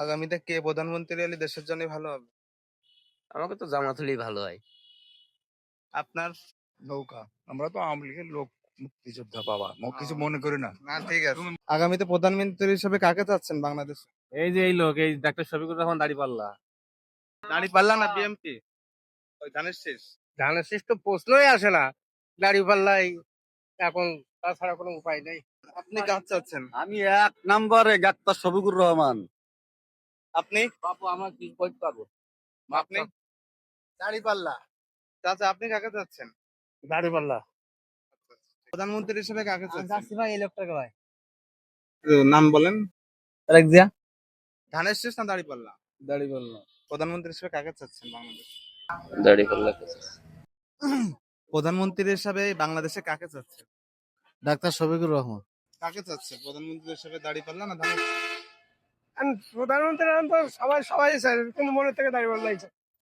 আগামীতে কে প্রধানমন্ত্রী হলে দেশের জন্য ভালো হবে? আমাকে তো জামাত হলেই ভালো হয়। আপনার? নৌকা। আমরা তো আওয়ামী লীগের লোক, মুক্তিযোদ্ধা বাবা। কিছু ও। মনে করি না। না, ঠিক আছে। আগামীতে প্রধানমন্ত্রী হিসেবে কাকে চাচ্ছেন বাংলাদেশে? এই যে এই লোক, এই ডাক্তার শফিকুর রহমান দাঁড়িপাল্লা। দাঁড়িপাল্লা না বিএনপি? ওই ধানের শীষ। ধানের শীষ তো প্রশ্নই আসে না, দাঁড়িপাল্লাই এখন, তাছাড়া কোনো উপায় নেই। আপনি কাকে চাচ্ছেন? আমি 1 নম্বরে ডাক্তার শফিকুর রহমান। আপনি? বাপু আমার কি করতে পারবো? আপনি? দাঁড়িপাল্লা। চাচা, আপনি কাকে চাচ্ছেন? দাঁড়িপাল্লা। প্রধানমন্ত্রী হিসেবে কাকে চাচ্ছেন? ভাই এই লোকটাকে ভাই। নাম বলেন। রাখজিয়া। ধানের শীষ না দাঁড়িপাল্লা? দাঁড়িপাল্লা। প্রধানমন্ত্রী হিসেবে কাকে চাচ্ছেন বাংলাদেশ? দাঁড়িপাল্লা। প্রধানমন্ত্রী হিসাবে বাংলাদেশে কাকে চাচ্ছেন? ডাক্তার শফিকুর রহমান। কাকে চাচ্ছেন প্রধানমন্ত্রী হিসেবে, দাঁড়িপাল্লা না ধানের? প্রধানমন্ত্রী তো সবাই চায়, কিন্তু মনে থেকে দাঁড়িপাল্লাই চায়।